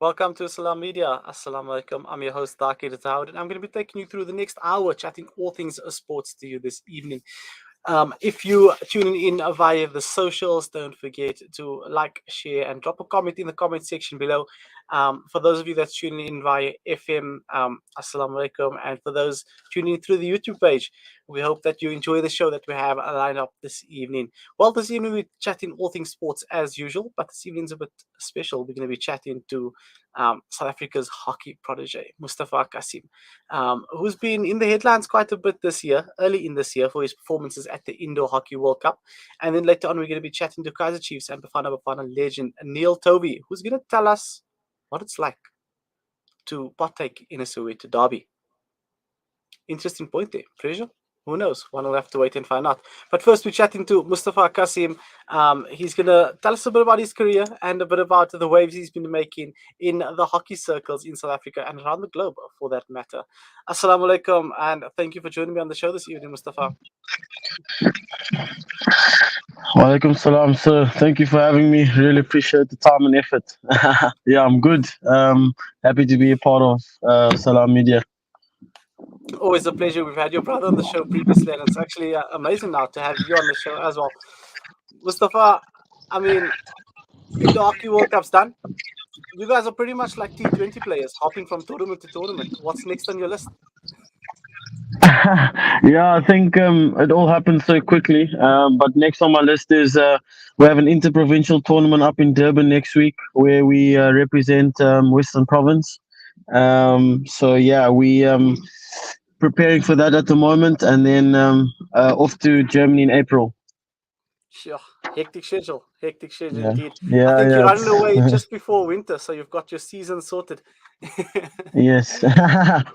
Welcome to Salam Media. Assalamu alaikum. I'm your host, Dakir Dawood, and I'm going to be taking you through the next hour, chatting all things sports to you this evening. If you tuning in via the socials, don't forget to like, share, and drop a comment in the comment section below. For those of you that's tuning in via FM, Assalamu alaikum. And for those tuning in through the YouTube page, we hope that you enjoy the show that we have lined up this evening. Well, this evening we're chatting all things sports as usual, but this evening's a bit special. We're going to be chatting to South Africa's hockey prodigy, Mustapha Cassiem, who's been in the headlines quite a bit this year, early in this year, for his performances at the Indoor Hockey World Cup. And then later on, we're going to be chatting to Kaiser Chiefs and Bafana legend Neil Tovey, who's going to tell us what it's like to partake in a Soweto derby. Interesting point there. Pressure? Who knows? One will have to wait and find out. But first, we're chatting to Mustapha Cassiem. He's going to tell us a bit about his career and a bit about the waves he's been making in the hockey circles in South Africa and around the globe, for that matter. Assalamu alaikum, and thank you for joining me on the show this evening, Mustafa. Walaikum salam, sir. Thank you for having me. Really appreciate the time and effort. Yeah, I'm good. Happy to be a part of Salam Media. Always a pleasure. We've had your brother on the show previously, and it's actually amazing now to have you on the show as well. Mustafa, I mean, in the Hockey World Cup's done. You guys are pretty much like T20 players, hopping from tournament to tournament. What's next on your list? Yeah, I think it all happened so quickly. But next on my list is we have an interprovincial tournament up in Durban next week where we represent Western Province. So yeah, we preparing for that at the moment, and then off to Germany in April. Sure. Hectic schedule. Hectic schedule Yeah, indeed. I yeah, think you're yeah. running away just before winter, so you've got your season sorted. Yes,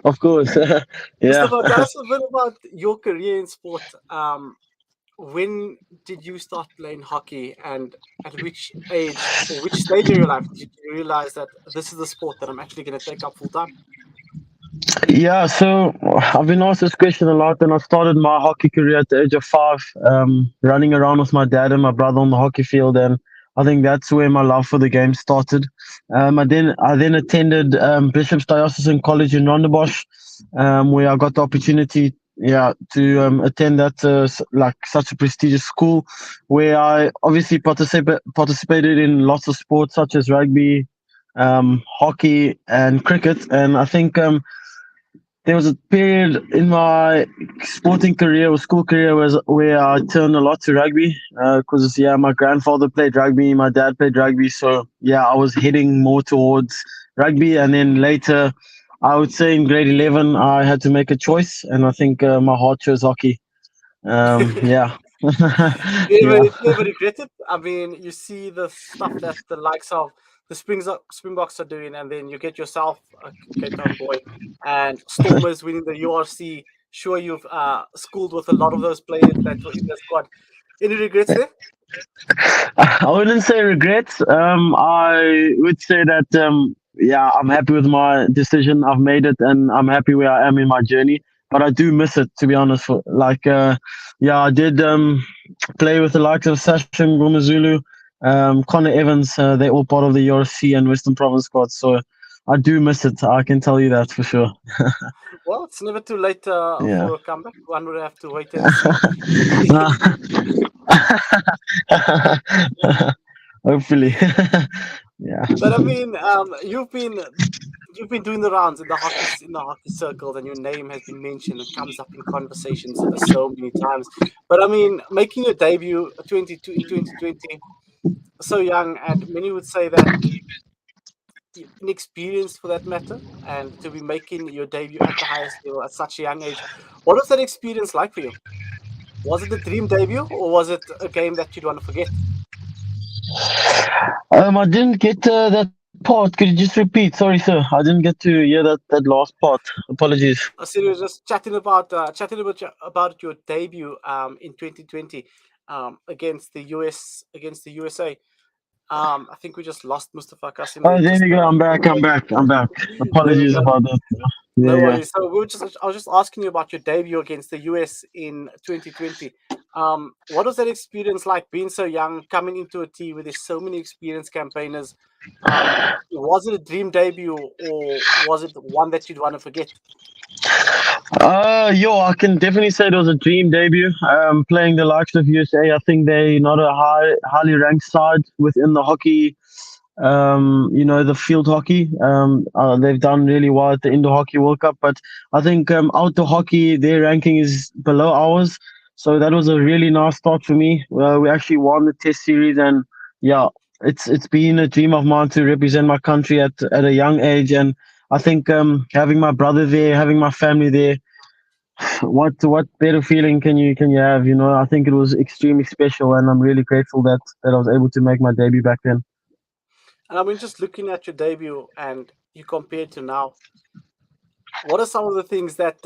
of course. Yeah. Mustafa, tell us a bit about your career in sport. When did you start playing hockey, and at which age or which stage of your life did you realize that this is the sport that I'm actually going to take up full time? Yeah, so I've been asked this question a lot, and I started my hockey career at the age of 5, running around with my dad and my brother on the hockey field, and I think that's where my love for the game started. I then attended Bishop's Diocesan College in Rondebosch, where I got the opportunity, yeah, to attend that like such a prestigious school, where I obviously participated in lots of sports such as rugby, hockey, and cricket, and I think. There was a period in my sporting career or school career where I turned a lot to rugby because yeah, my grandfather played rugby, my dad played rugby, so yeah, I was heading more towards rugby, and then later, I would say in grade 11, I had to make a choice, and I think my heart chose hockey. Yeah, yeah, Do you ever regret it? I mean, you see the stuff that the likes of the Springboks are doing, and then you get yourself a Cape Town boy and Stormers winning the URC. Sure, you've schooled with a lot of those players that were in the squad. Any regrets there? I wouldn't say regrets. I would say that yeah, I'm happy with my decision. I've made it, and I'm happy where I am in my journey. But I do miss it, to be honest. Yeah, I did play with the likes of Sachin Gomezulu, Connor Evans. They're all part of the URC and Western Province squad. So I do miss it. I can tell you that for sure. Well, it's never too late Yeah. for a comeback. One would have to wait and see. Hopefully. Yeah. But I mean, you've been doing the rounds in the hockey circles, and your name has been mentioned and comes up in conversations so many times. But I mean, making your debut 22 in 2020, so young, and many would say that inexperienced for that matter, and to be making your debut at the highest level at such a young age. What was that experience like for you? Was it a dream debut, or was it a game that you'd want to forget? I didn't get that part. Could you just repeat? Sorry, sir. I didn't get to hear that last part. Apologies. So we were just chatting about your debut in 2020 against the USA. I think we just lost Mustafa Cassiem Oh, there. there Just we go. I'm back. I'm back. I'm back. there we Apologies go. about that. Yeah, No yeah. worries. So I was just asking you about your debut against the US in 2020. What was that experience like being so young, coming into a team where there's so many experienced campaigners? Was it a dream debut or was it one that you'd want to forget? Yo, I can definitely say it was a dream debut. Playing the likes of USA, I think they not a highly ranked side within the hockey. The field hockey. They've done really well at the Indoor Hockey World Cup, but I think outdoor hockey, their ranking is below ours. So that was a really nice start for me. We actually won the Test series, and yeah, it's been a dream of mine to represent my country at a young age. And I think having my brother there, having my family there, what better feeling can you have? I think it was extremely special, and I'm really grateful that I was able to make my debut back then. And I mean, just looking at your debut and you compare to now, what are some of the things that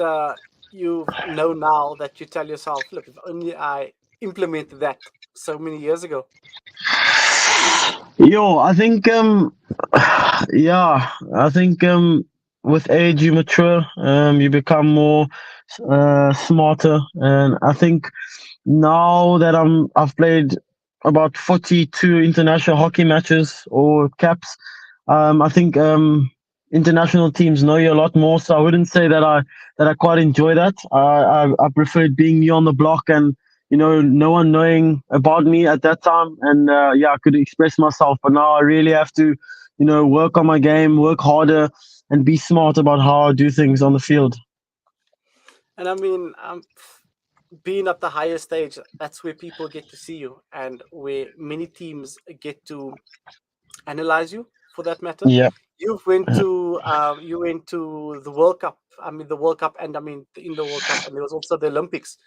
you know now that you tell yourself, look, if only I implemented that so many years ago? Yo, I think yeah, I think with age you mature, you become more smarter, and I think now that I've played about 42 international hockey matches or caps. I think international teams know you a lot more, so I wouldn't say that I quite enjoy that. I preferred being new on the block and no one knowing about me at that time, and yeah, I could express myself. But now I really have to work on my game, work harder, and be smart about how I do things on the field. And I mean, being at the highest stage, that's where people get to see you and where many teams get to analyze you for that matter. Yeah. You went to the World Cup. I mean the World Cup and I mean in the World Cup and there was also the Olympics.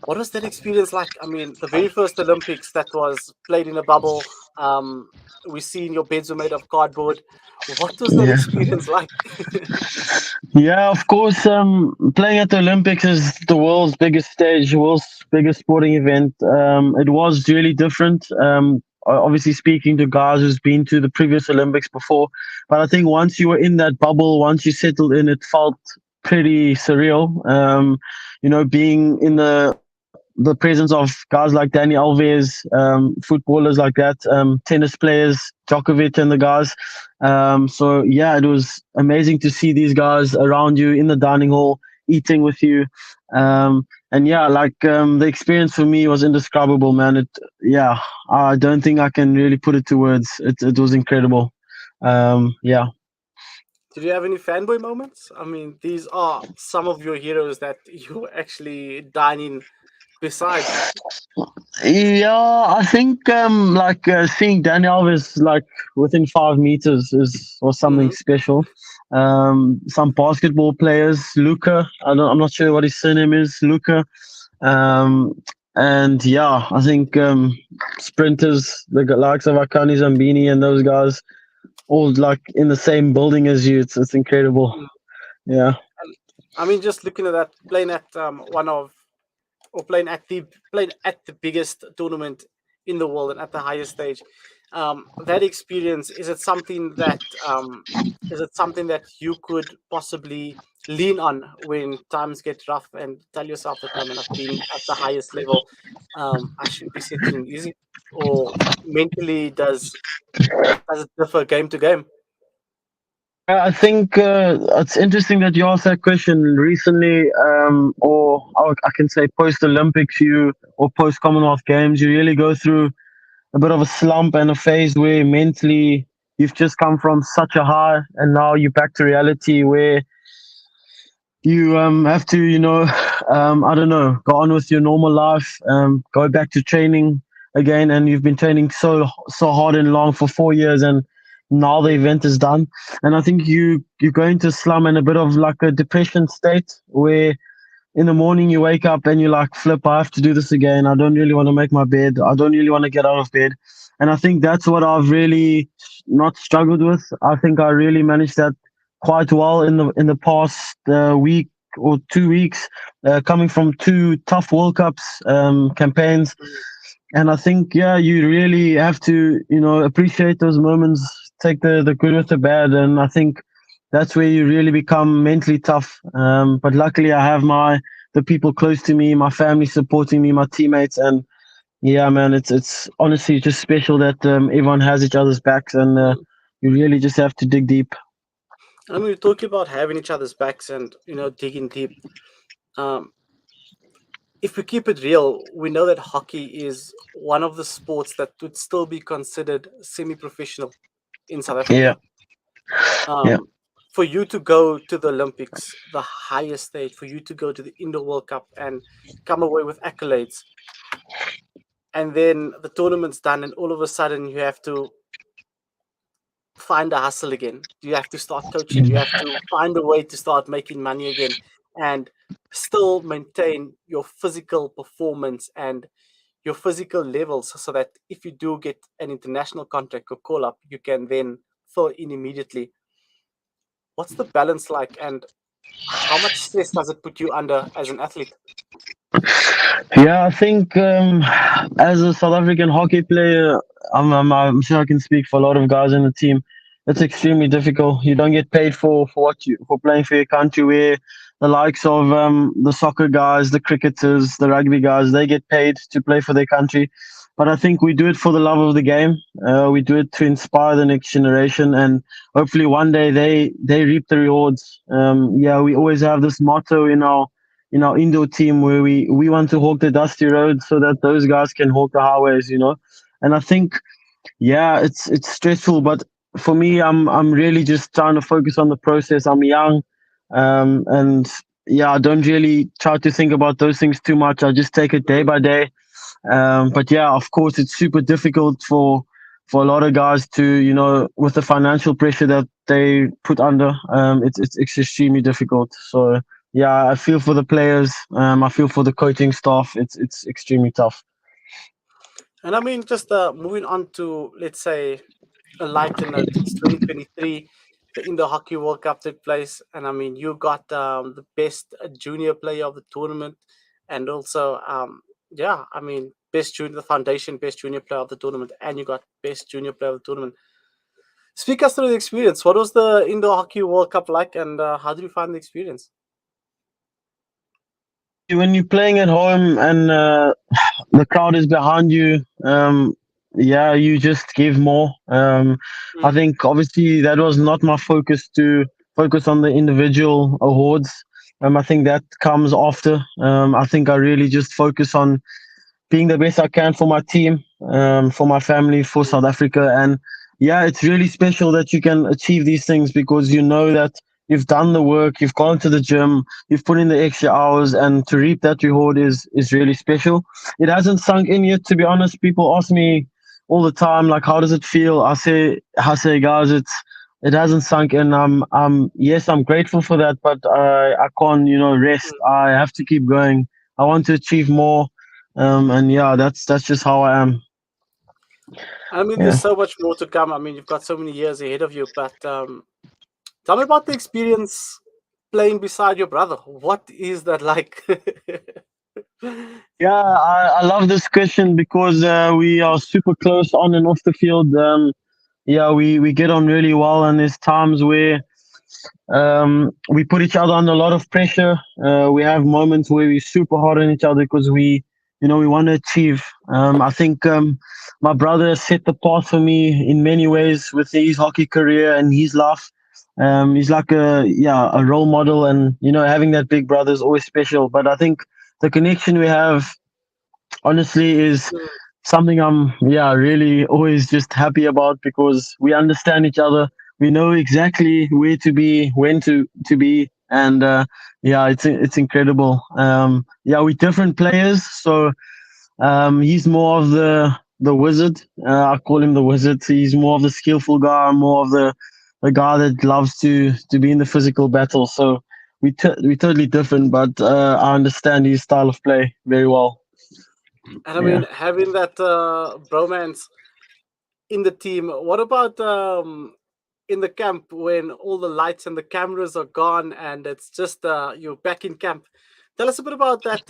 What was that experience like? I mean, the very first Olympics that was played in a bubble. We seen your beds were made of cardboard. What was that Yeah. experience like? Yeah, of course. Playing at the Olympics is the world's biggest stage, world's biggest sporting event. It was really different. Obviously, speaking to guys who's been to the previous Olympics before, but I think once you were in that bubble, once you settled in, it felt pretty surreal. Being in the presence of guys like Danny Alves, footballers like that, tennis players, Djokovic and the guys. So yeah, it was amazing to see these guys around you in the dining hall, eating with you. And yeah, like the experience for me was indescribable, man. Yeah, I don't think I can really put it to words. It was incredible. Yeah. Did you have any fanboy moments? I mean, these are some of your heroes that you actually dining beside. Yeah, I think like seeing Danny Alves like within 5 meters is was something Hmm. special. Some basketball players, Luca. I'm not sure what his surname is, Luca. Um, and yeah, I think sprinters, the likes of Akani Zambini and those guys, all like in the same building as you. It's incredible. Yeah. I mean, just looking at that, playing at one of or playing at the biggest tournament in the world and at the highest stage. That experience is it something that you could possibly lean on when times get rough and tell yourself that no man, I've been at the highest level, I should be sitting easy, or mentally does it differ game to game? I think it's interesting that you asked that question recently, or I can say post Olympics, you or post Commonwealth Games, you really go through a bit of a slump and a phase where mentally you've just come from such a high, and now you're back to reality where you have to I don't know, go on with your normal life, go back to training again, and you've been training so hard and long for 4 years, and now the event is done, and I think you go into slum and a bit of like a depression state where in the morning you wake up and you're like, flip, I have to do this again. I don't really want to make my bed. I don't really want to get out of bed. And I think that's what I've really not struggled with. I think I really managed that quite well in the past week or 2 weeks, coming from two tough World Cups campaigns. And I think, yeah, you really have to, appreciate those moments, take the good with the bad. And I think that's where you really become mentally tough. But luckily, I have the people close to me, my family supporting me, my teammates, and yeah, man, it's honestly just special that everyone has each other's backs, and Mm. you really just have to dig deep. I mean, we're talking about having each other's backs and digging deep. Um, if we keep it real, we know that hockey is one of the sports that would still be considered semi-professional in South Yeah, Africa. yeah, Um, for you to go to the Olympics, the highest stage, for you to go to the Indoor World Cup and come away with accolades, and then the tournament's done, and all of a sudden you have to find a hustle again. You have to start coaching. You have to find a way to start making money again, and still maintain your physical performance and your physical levels, so that if you do get an international contract or call up, you can then fill in immediately. What's the balance like, and how much stress does it put you under as an athlete? yeah. I think as a South African hockey player, I'm sure I can speak for a lot of guys in the team. It's extremely difficult. You don't get paid for what you for playing for your country. Where the likes of the soccer guys, the cricketers, the rugby guys, they get paid to play for their country. But I think we do it for the love of the game. We do it to inspire the next generation, and hopefully one day they reap the rewards. Yeah, we always have this motto in our indoor team where we want to hawk the dusty roads so that those guys can hawk the highways, you know. And I think yeah, it's stressful, but for me, I'm really just trying to focus on the process. I'm young, and yeah, I don't really try to think about those things too much. I just take it day Mm. by day. But yeah, of course, it's super difficult for a lot of guys to, you know, with the financial pressure that they put under. It's extremely difficult. So yeah, I feel for the players. I feel for the coaching staff. It's extremely tough. And I mean, just moving on to, let's say, a lighter note. It's 2023. The Indo Hockey World Cup took place, and I mean, you got the best junior player of the tournament, and also, yeah, I mean, best junior, the foundation best junior player of the tournament, and you got best junior player of the tournament. Speak us through the experience. What was the Indo Hockey World Cup like, and how did you find the experience? When you're playing at home and the crowd is behind you, yeah, you just give more. I Mm, think obviously that was not my focus to focus on the individual awards. I think that comes after. I think I really just focus on being the best I can for my team, for my family, for mm, South Africa. And yeah, it's really special that you can achieve these things because you know that you've done the work, you've gone to the gym, you've put in the extra hours, and to reap that reward is really special. It hasn't sunk in yet, to be honest. People ask me all the time, like, how does it feel? I say, guys, it hasn't sunk in. Yes, I'm grateful for that, but I can't, you know, rest. mm. I have to keep going. I want to achieve more, and yeah, that's just how I am. I mean, there's Yeah. so much more to come. I mean, you've got so many years ahead of you, but tell me about the experience playing beside your brother. What is that like? Yeah, I love this question because we are super close on and off the field. Yeah, we get on really well, and there's times where we put each other under a lot of pressure. We have moments where we're super hard on each other because you know, we want to achieve. I think my brother has set the path for me in many ways with his hockey career and his life. He's like a role model, and you know, having that big brother is always special. But I think the connection we have, honestly, is Mm. something I'm really always just happy about because we understand each other. We know exactly where to be, when to be, and yeah, it's incredible. Yeah, we're different players, so he's more of the wizard. I call him the wizard. He's more of the skillful guy. I'm more of the guy that loves to be in the physical battle. So we're totally different, but I understand his style of play very well. And I Yeah. mean, having that bromance in the team. What about in the camp when all the lights and the cameras are gone and it's just you're back in camp? Tell us a bit about that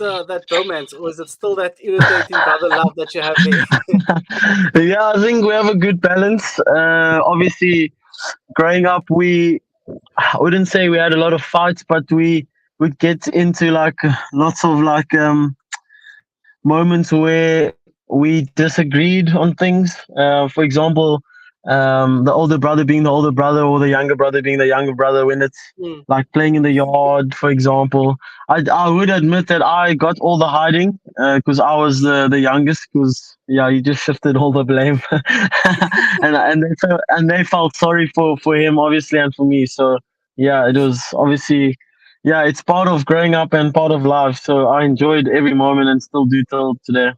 bromance, or is it still that irritating brother love that you have there? Yeah, I think we have a good balance. Obviously, growing up, I wouldn't say we had a lot of fights, but would get into like lots of like moments where we disagreed on things. For example, the older brother being the older brother, or the younger brother being the younger brother. When it's Mm. like playing in the yard, for example, I would admit that I got all the hiding because I was the youngest. Because yeah, you just shifted all the blame, and they felt sorry for him obviously and for me. So yeah, it was obviously yeah, it's part of growing up and part of life. So I enjoyed every moment and still do till today.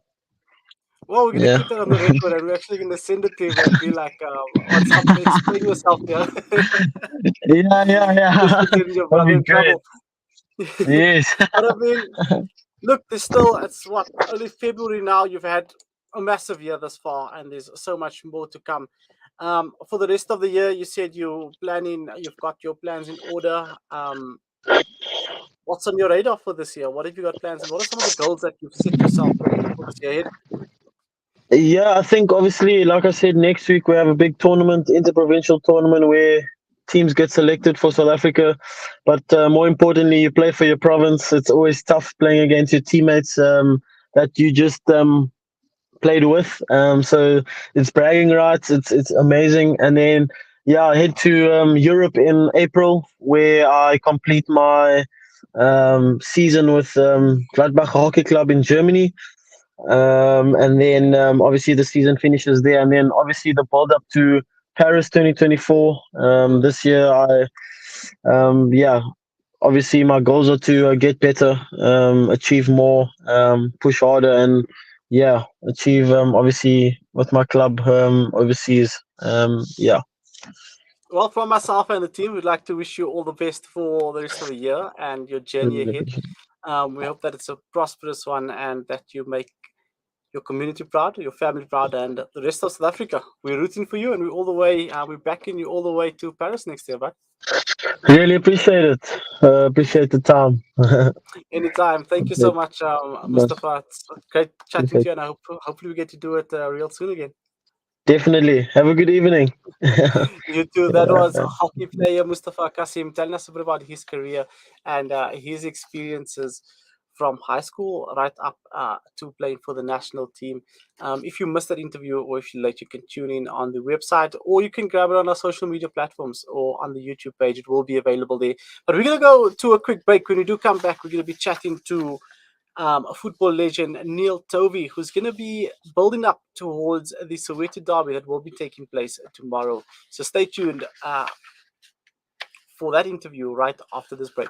Well, we're gonna Yeah. keep that on the record, and we're actually gonna send it to him and be like, "What's up? Explain yourself here." Yeah, yeah, Just yeah. for getting your That'd brother be in great. trouble. Yes. But I mean, look, there's still, it's what, only February now. You've had a massive year thus far, and there's so much more to come. For the rest of the year, you said you've got your plans in order. What's on your radar for this year? What have you got plans, and what are some of the goals that you've set yourself for this year ahead? Yeah, I think obviously, like I said, next week we have a big tournament, interprovincial tournament where teams get selected for South Africa. But more importantly, you play for your province. It's always tough playing against your teammates that you just played with. So it's bragging rights. It's amazing. And then yeah, I head to Europe in April where I complete my season with Gladbach Hockey Club in Germany. And then obviously the season finishes there, and then obviously the build up to Paris 2024. Mm. This year, yeah, obviously my goals are to get better, achieve more, push harder, and yeah, achieve obviously with my club overseas. Yeah. Well, from myself and the team, we'd like to wish you all the best for the rest of the year and your journey Really ahead. appreciate We hope that it's a prosperous one and that you make your community proud, your family proud, and the rest of South Africa. We're rooting for you, and we're all the way. We're backing you all the way to Paris next year, but really appreciate it. Appreciate the time. anytime. Thank you so Okay, much, much Mustafa. It's great chatting to appreciate. you, and hopefully we get to do it real soon again. Definitely. Have a good evening. You too. That was Yeah. hockey player Mustapha Cassiem telling us a bit about his career and his experiences from high school right up to playing for the national team. If you missed that interview or if you like, you can tune in on the website or you can grab it on our social media platforms or on the YouTube page. It will be available there. But we're going to go to a quick break. When we do come back, we're going to be chatting to a football legend, Neil Tovey, who's going to be building up towards the Soweto derby that will be taking place tomorrow. So stay tuned for that interview right after this break.